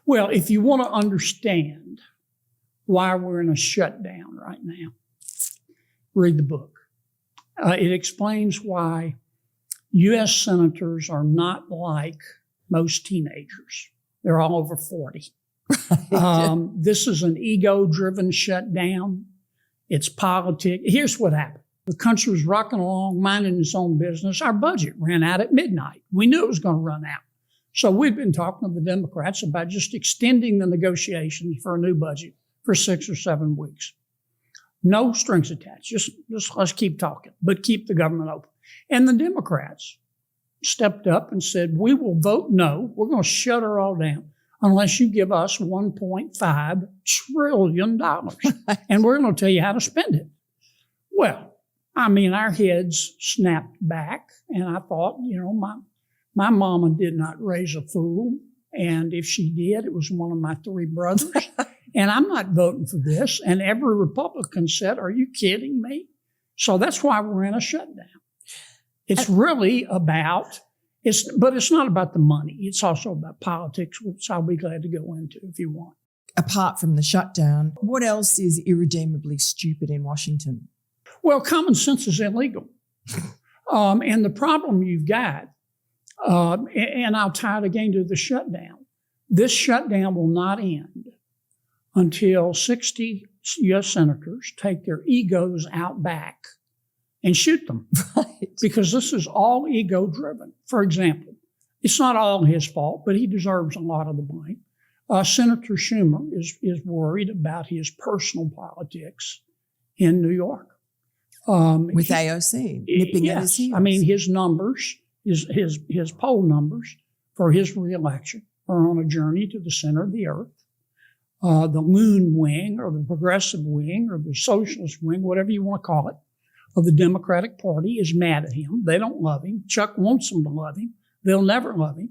Well, if you want to understand why we're in a shutdown right now, read the book. It explains why U.S. senators are not like most teenagers. They're all over 40. This is an ego-driven shutdown. It's politics. Here's what happened. The country was rocking along, minding its own business. Our budget ran out at midnight. We knew it was going to run out. So we've been talking to the Democrats about just extending the negotiations for a new budget for 6 or 7 weeks. No strings attached. Just let's keep talking, but keep the government open. And the Democrats stepped up and said, we will vote no. We're going to shut her all down unless you give us $1.5 trillion. And we're going to tell you how to spend it. Well, I mean, our heads snapped back. And I thought, my mama did not raise a fool. And if she did, it was one of my 3 brothers. And I'm not voting for this. And every Republican said, are you kidding me? So that's why we're in a shutdown. It's really about, but it's not about the money. It's also about politics, which I'll be glad to go into if you want. Apart from the shutdown, what else is irredeemably stupid in Washington? Well, common sense is illegal. And the problem you've got, and I'll tie it again to the shutdown. This shutdown will not end until 60 U.S. senators take their egos out back and shoot them. Right. Because this is all ego-driven. For example, it's not all his fault, but he deserves a lot of the blame. Senator Schumer is worried about his personal politics in New York. With AOC nipping at his heels. I mean, his numbers, his poll numbers for his reelection are on a journey to the center of the earth. The loon wing or the progressive wing or the socialist wing, whatever you want to call it, of the Democratic Party is mad at him. They don't love him. Chuck wants them to love him. They'll never love him.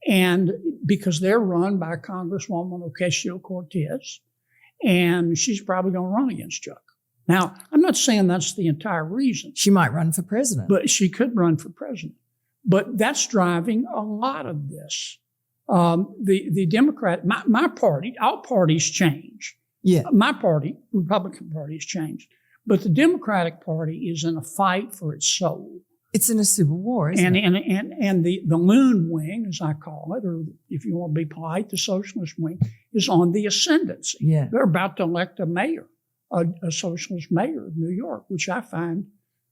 And because they're run by Congresswoman Ocasio-Cortez, and she's probably going to run against Chuck. Now, I'm not saying that's the entire reason. She might run for president. But she could run for president. But that's driving a lot of this. The Democrat, my party, all parties change. Yeah. My party, Republican Party, has changed. But the Democratic Party is in a fight for its soul. It's in a civil war, isn't it? And the loon wing, as I call it, or if you want to be polite, the socialist wing, is on the ascendancy. Yeah. They're about to elect a mayor, a socialist mayor of New York, which I find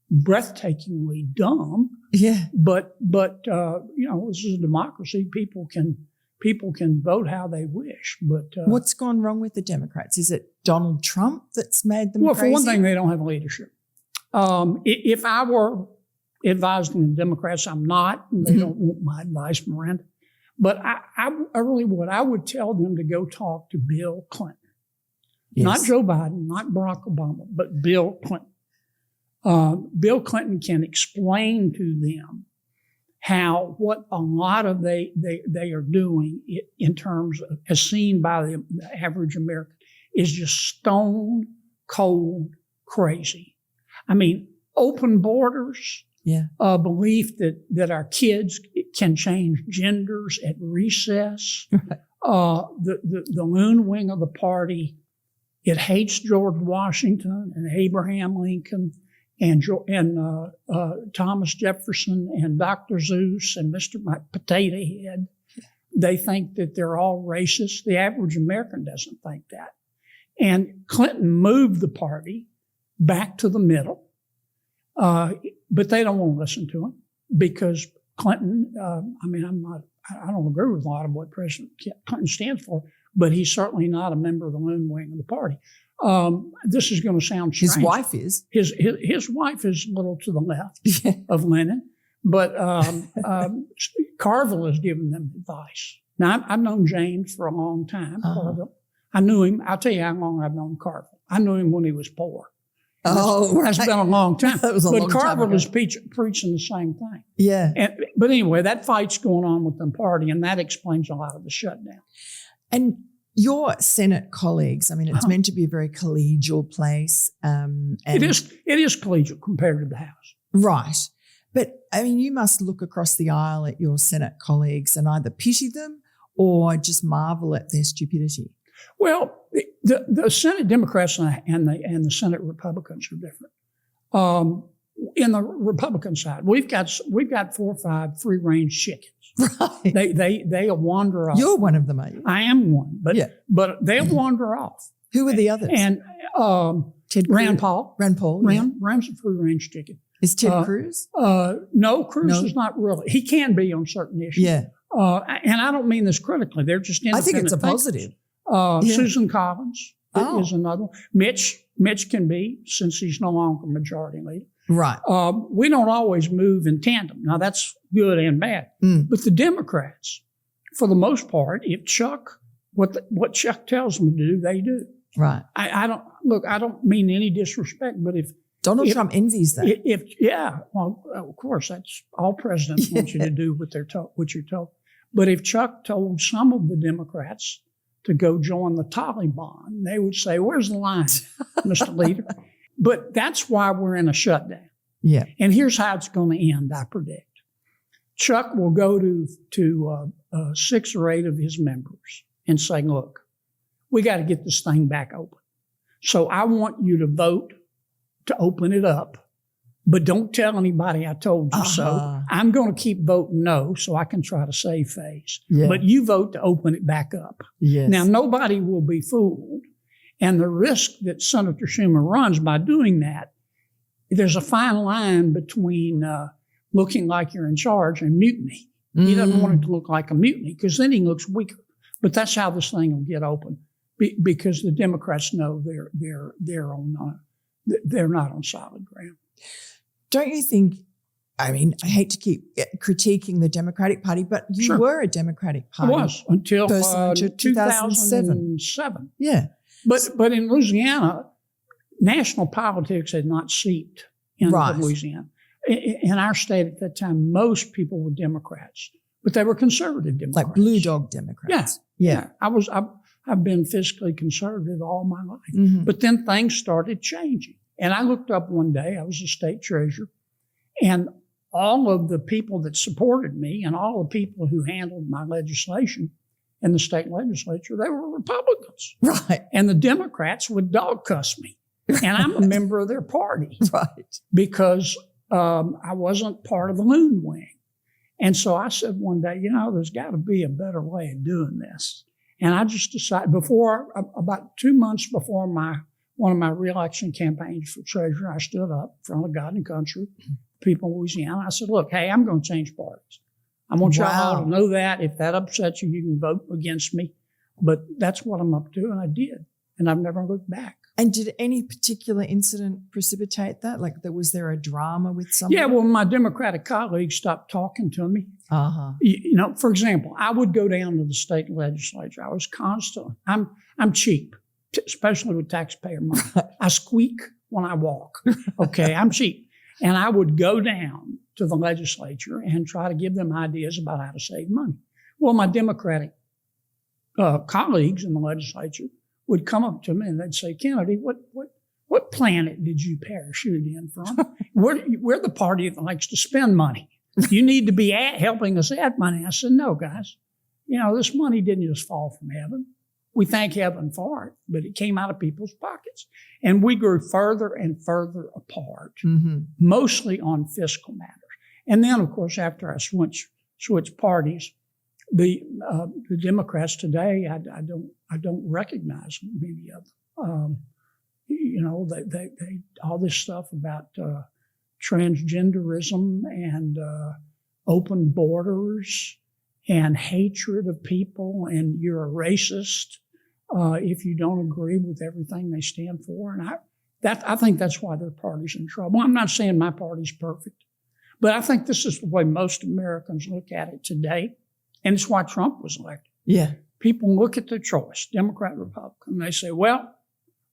breathtakingly dumb. Yeah. But this is a democracy. People can vote how they wish. But what's gone wrong with the Democrats? Is it Donald Trump that's made them crazy? For one thing, they don't have leadership. If I were advising the Democrats, I'm not. And they don't want my advice, Miranda. But I really would. I would tell them to go talk to Bill Clinton. Yes. Not Joe Biden, not Barack Obama, but Bill Clinton. Bill Clinton can explain to them how what a lot of they are doing in terms of, as seen by the average American, is just stone cold crazy. I mean, open borders, belief that our kids can change genders at recess. The loon wing of the party, it hates George Washington and Abraham Lincoln and Thomas Jefferson and Dr. Seuss and Mr. Potato Head. They think that they're all racist. The average American doesn't think that. And Clinton moved the party back to the middle, but they don't want to listen to him because Clinton, I don't agree with a lot of what President Clinton stands for, but he's certainly not a member of the loon wing of the party. This is going to sound strange. His wife is. His wife is a little to the left of Lenin, but Carville has given them advice. Now, I've known James for a long time, Carville. I knew him. I'll tell you how long I've known Carville. I knew him when he was poor. That's been a long time. That was a long time ago. But Carville is preaching the same thing. Yeah. But anyway, that fight's going on with the party, and that explains a lot of the shutdown. And your Senate colleagues, I mean, it's meant to be a very collegial place. It is collegial compared to the House. Right. But, I mean, you must look across the aisle at your Senate colleagues and either pity them or just marvel at their stupidity? Well, the Senate Democrats and the Senate Republicans are different. In the Republican side, we've got 4 or 5 free-range chickens. Right. They'll wander off. You're one of them, are you? I am one, but they'll wander off. Who are the others? And Rand Paul. Rand's a free-range chicken. Is Ted Cruz? No, Cruz is not really. He can be on certain issues. Yeah. And I don't mean this critically. They're just independent. I think it's a thinkers. positive. Susan Collins is another one. Mitch can be, since he's no longer majority leader. Right. We don't always move in tandem. Now, that's good and bad. But the Democrats, for the most part, if Chuck, what Chuck tells them to do, they do. Right. I don't mean any disrespect, but if Donald Trump envies that. Well, of course, that's all presidents want you to do what you're told. But if Chuck told some of the Democrats to go join the Taliban, they would say, "Where's the line, Mr. Leader?" But that's why we're in a shutdown. Yeah. And here's how it's going to end, I predict. Chuck will go to 6 or 8 of his members and say, "Look, we got to get this thing back open. So I want you to vote to open it up, but don't tell anybody I told you so. I'm going to keep voting no so I can try to save face. Yeah. But you vote to open it back up." Yes. Now, nobody will be fooled. And the risk that Senator Schumer runs by doing that, there's a fine line between looking like you're in charge and mutiny. He doesn't want it to look like a mutiny because then he looks weaker. But that's how this thing will get open because the Democrats know they're not on solid ground. Don't you think, I mean, I hate to keep critiquing the Democratic Party, but you were a Democratic Party. I was until 2007. Yeah. But in Louisiana, national politics had not seeped into Louisiana. In our state at that time, most people were Democrats, but they were conservative Democrats. Like blue dog Democrats. Yeah. I've been fiscally conservative all my life. Mm-hmm. But then things started changing. And I looked up one day, I was a state treasurer, and all of the people that supported me and all the people who handled my legislation in the state legislature, they were Republicans. Right. And the Democrats would dog cuss me. And I'm a member of their party. Right. Because I wasn't part of the loon wing. And so I said one day, there's got to be a better way of doing this. And I just decided about 2 months before one of my reelection campaigns for treasurer, I stood up in front of God and country, people in Louisiana. I said, "Look, hey, I'm going to change parties. I want y'all all to know that. If that upsets you, you can vote against me. But that's what I'm up to." And I did. And I've never looked back. And did any particular incident precipitate that? Like, was there a drama with somebody? Yeah, well, my Democratic colleagues stopped talking to me. For example, I would go down to the state legislature. I was constantly, I'm cheap, especially with taxpayer money. I squeak when I walk. Okay, I'm cheap. And I would go down to the legislature and try to give them ideas about how to save money. Well, my Democratic colleagues in the legislature would come up to me and they'd say, "Kennedy, what planet did you parachute in from? We're the party that likes to spend money. You need to be helping us add money." I said, "No, guys. This money didn't just fall from heaven. We thank heaven for it, but it came out of people's pockets." And we grew further and further apart, mostly on fiscal matters. And then, of course, after I switched parties, the Democrats today, I don't recognize many of them. They all this stuff about transgenderism and open borders and hatred of people, and you're a racist if you don't agree with everything they stand for. And I think that's why their party's in trouble. I'm not saying my party's perfect, but I think this is the way most Americans look at it today. And it's why Trump was elected. Yeah. People look at the choice, Democrat, Republican, and they say, well,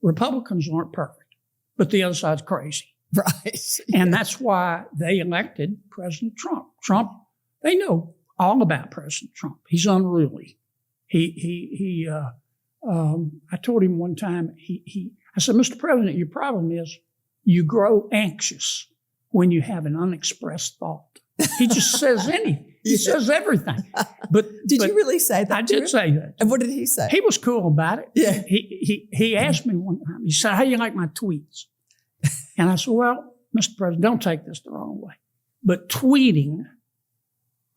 Republicans aren't perfect, but the other side's crazy. Right. And that's why they elected President Trump. They know all about President Trump. He's unruly. I told him one time, I said, "Mr. President, your problem is you grow anxious when you have an unexpressed thought." He just says anything. He says everything. But did you really say that? I did say that. And what did he say? He was cool about it. Yeah. He asked me one time, he said, how do you like my tweets? And I said, well, Mr. President, don't take this the wrong way, but tweeting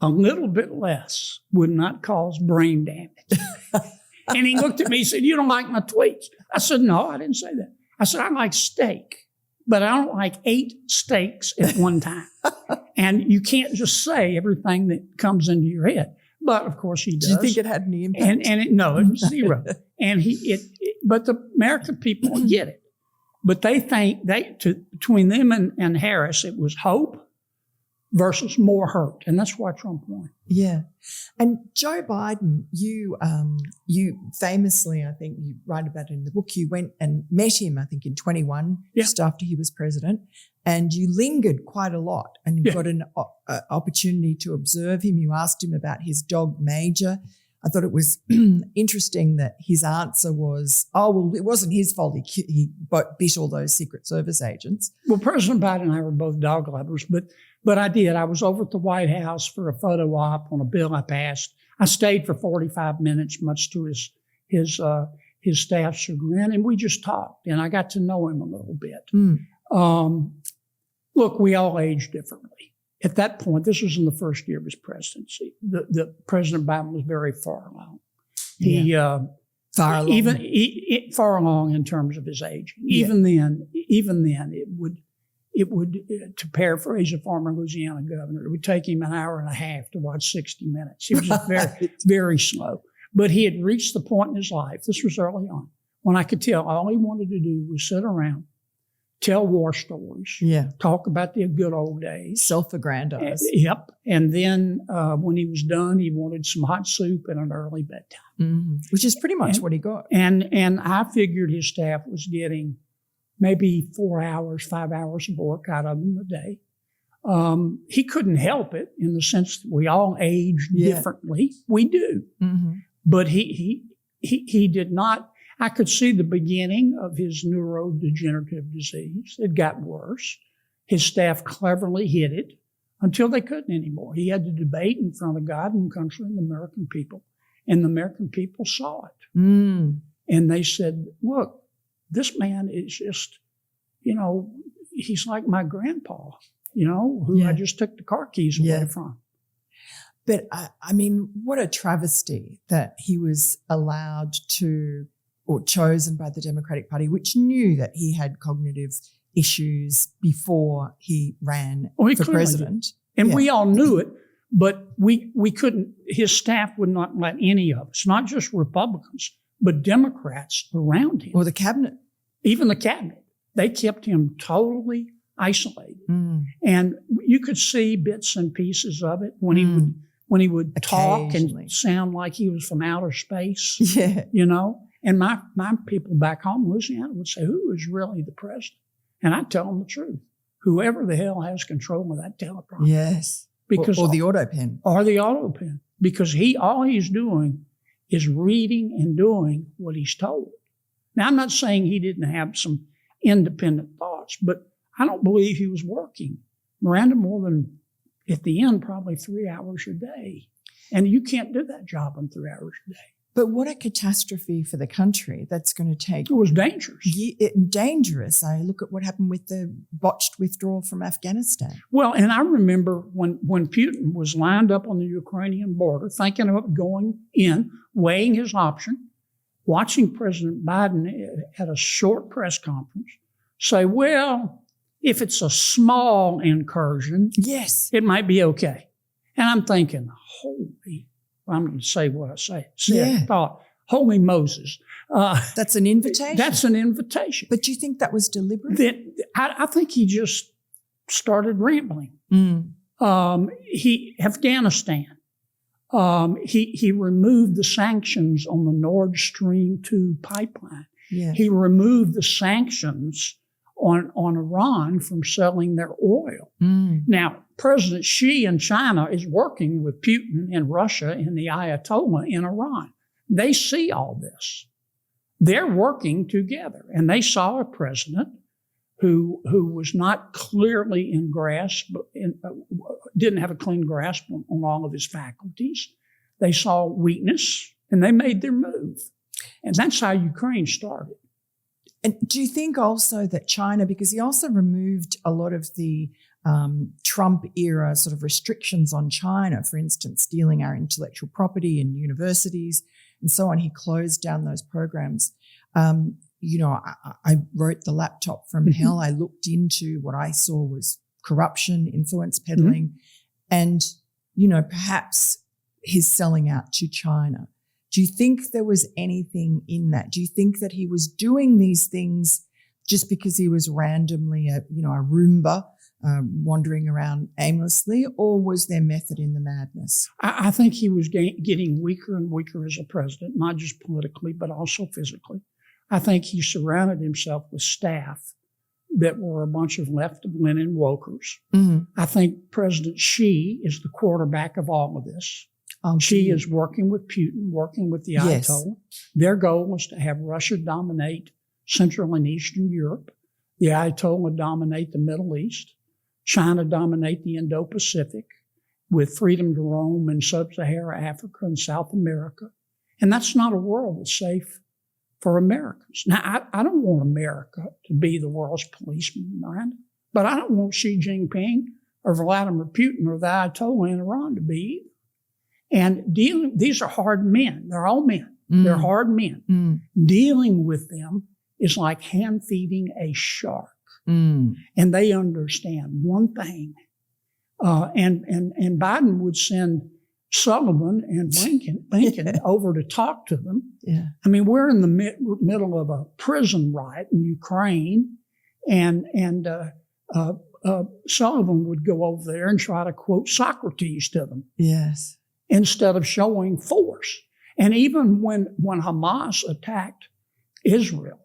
a little bit less would not cause brain damage. And he looked at me and said, you don't like my tweets? I said, no, I didn't say that. I said, I like steak, but I don't like 8 steaks at one time. And you can't just say everything that comes into your head. But of course he does. Do you think it had any impact? No, it was zero. And but the American people get it. But they think between them and Harris, it was hope versus more hurt. And that's why Trump won. Yeah. And Joe Biden, you famously, I think you write about it in the book, you went and met him, I think in 21, just after he was president, and you lingered quite a lot and you got an opportunity to observe him. You asked him about his dog, Major. I thought it was interesting that his answer was, oh, well, it wasn't his fault. He bit all those Secret Service agents. Well, President Biden and I were both dog lovers, but I did. I was over at the White House for a photo op on a bill I passed. I stayed for 45 minutes, much to his staff's chagrin, and we just talked, and I got to know him a little bit. Look, we all age differently. At that point, this was in the first year of his presidency. The President Biden was very far along. Far along. Far along in terms of his age. Even then, it would, to paraphrase a former Louisiana governor, it would take him an hour and a half to watch 60 Minutes. He was just very, very slow. But he had reached the point in his life, this was early on, when I could tell all he wanted to do was sit around, tell war stories, talk about the good old days. Self-aggrandize. Yep. And then when he was done, he wanted some hot soup and an early bedtime. Which is pretty much what he got. And I figured his staff was getting maybe 4 hours, 5 hours of work out of him a day. He couldn't help it in the sense that we all age differently. We do. But he did not. I could see the beginning of his neurodegenerative disease. It got worse. His staff cleverly hid it until they couldn't anymore. He had to debate in front of God and country and the American people. And the American people saw it. And they said, look, this man is just, he's like my grandpa, who I just took the car keys away from. But I mean, what a travesty that he was allowed to, or chosen by the Democratic Party, which knew that he had cognitive issues before he ran for president. And we all knew it, but we couldn't, his staff would not let any of us, not just Republicans, but Democrats around him. Or the cabinet. Even the cabinet. They kept him totally isolated. And you could see bits and pieces of it when he would talk and sound like he was from outer space. And my people back home in Louisiana would say, who is really the president? And I'd tell them the truth. Whoever the hell has control of that teleprompter. Yes. Because or the auto pen. Or the auto pen. Because all he's doing is reading and doing what he's told. Now, I'm not saying he didn't have some independent thoughts, but I don't believe he was working. Miranda more than, at the end, probably 3 hours a day. And you can't do that job in 3 hours a day. But what a catastrophe for the country that's going to take. It was dangerous. Dangerous. I look at what happened with the botched withdrawal from Afghanistan. Well, and I remember when Putin was lined up on the Ukrainian border, thinking about going in, weighing his option, watching President Biden at a short press conference say, well, if it's a small incursion, it might be okay. And I'm thinking, I'm going to say what I thought, holy Moses. That's an invitation. That's an invitation. But do you think that was deliberate? I think he just started rambling. Afghanistan. He removed the sanctions on the Nord Stream 2 pipeline. He removed the sanctions on Iran from selling their oil. Now, President Xi in China is working with Putin in Russia and the Ayatollah in Iran. They see all this. They're working together, and they saw a president who was not clearly in grasp, didn't have a clean grasp on all of his faculties. They saw weakness and they made their move. And that's how Ukraine started. And do you think also that China, because he also removed a lot of the Trump era sort of restrictions on China, for instance, stealing our intellectual property in universities and so on, he closed down those programs. I wrote The Laptop from Hell. I looked into what I saw was corruption, influence peddling, and, perhaps his selling out to China. Do you think there was anything in that? Do you think that he was doing these things just because he was randomly a Roomba wandering around aimlessly, or was there method in the madness? I think he was getting weaker and weaker as a president, not just politically, but also physically. I think he surrounded himself with staff that were a bunch of left-leaning wokers. Mm-hmm. I think President Xi is the quarterback of all of this. Xi is working with Putin, working with the Ayatollah. Their goal was to have Russia dominate Central and Eastern Europe, the Ayatollah dominate the Middle East, China dominate the Indo-Pacific, with freedom to roam in sub-Saharan Africa and South America. And that's not a world that's safe for Americans. Now, I don't want America to be the world's policeman, Miranda, but I don't want Xi Jinping or Vladimir Putin or the Ayatollah in Iran to be either. And these are hard men. They're all men. They're hard men. Dealing with them is like hand feeding a shark. And they understand one thing. And Biden would send Sullivan and Blinken over to talk to them. Yeah. I mean, we're in the middle of a prison riot in Ukraine, and Sullivan would go over there and try to quote Socrates to them. Yes. Instead of showing force. And even when Hamas attacked Israel,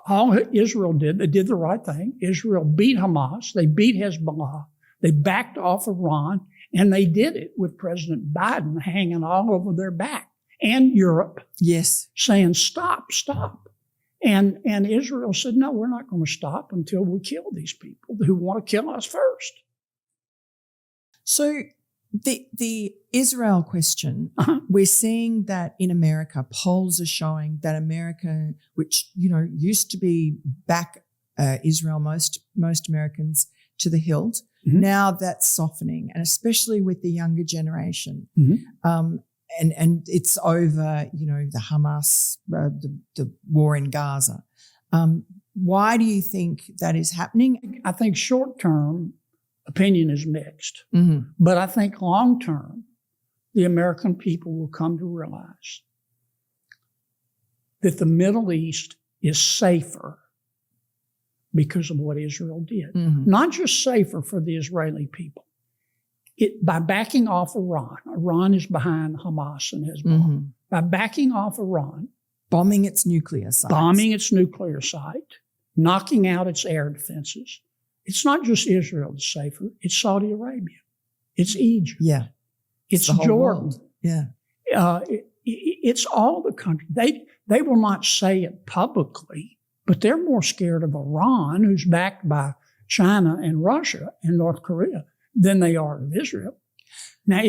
all Israel did, they did the right thing. Israel beat Hamas. They beat Hezbollah. They backed off Iran. And they did it with President Biden hanging all over their back, and Europe. Yes. Saying, stop. And Israel said, no, we're not going to stop until we kill these people who want to kill us first. So the Israel question, we're seeing that in America, polls are showing that America, which, used to be back Israel, most Americans to the hilt, now that's softening, and especially with the younger generation. And it's over, the Hamas, the war in Gaza. Why do you think that is happening? I think short-term opinion is mixed. But I think long-term, the American people will come to realize that the Middle East is safer because of what Israel did. Not just safer for the Israeli people. By backing off Iran is behind Hamas and Hezbollah. By backing off Iran. Bombing its nuclear site. Knocking out its air defenses. It's not just Israel that's safer. It's Saudi Arabia. It's Egypt. Yeah. It's Jordan. World. Yeah. It's all the countries. They will not say it publicly, but they're more scared of Iran, who's backed by China and Russia and North Korea, than they are of Israel. Now,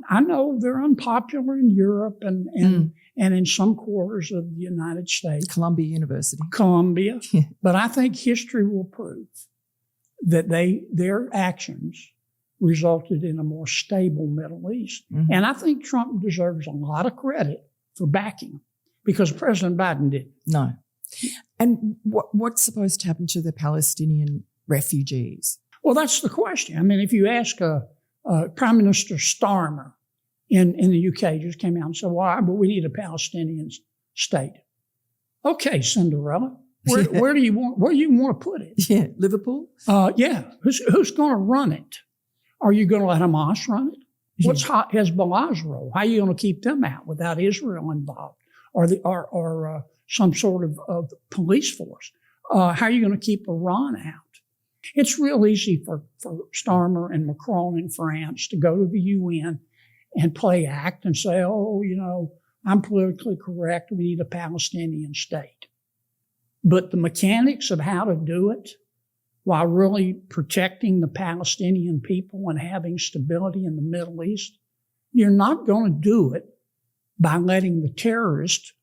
I know they're unpopular in Europe and in some quarters of the United States. Columbia University. But I think history will prove that their actions resulted in a more stable Middle East. And I think Trump deserves a lot of credit for backing him, because President Biden didn't. No. And what's supposed to happen to the Palestinian refugees? Well, that's the question. I mean, if you ask Prime Minister Starmer in the UK, just came out and said, "Why? But we need a Palestinian state." Okay, Cinderella, where do you want to put it? Yeah, Liverpool. Yeah, who's going to run it? Are you going to let Hamas run it? What's Hezbollah's role? How are you going to keep them out without Israel involved, or some sort of police force? How are you going to keep Iran out? It's real easy for Starmer and Macron in France to go to the UN and play act and say, I'm politically correct. We need a Palestinian state. But the mechanics of how to do it while really protecting the Palestinian people and having stability in the Middle East, you're not going to do it by letting the terrorists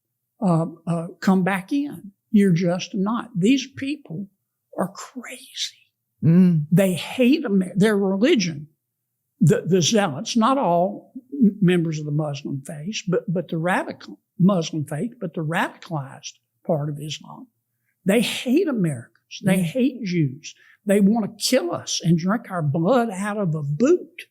come back in. You're just not. These people are crazy. They hate their religion. The zealots, not all members of the Muslim faith, but the radical Muslim faith, but the radicalized part of Islam. They hate Americans. They hate Jews. They want to kill us and drink our blood out of a boot.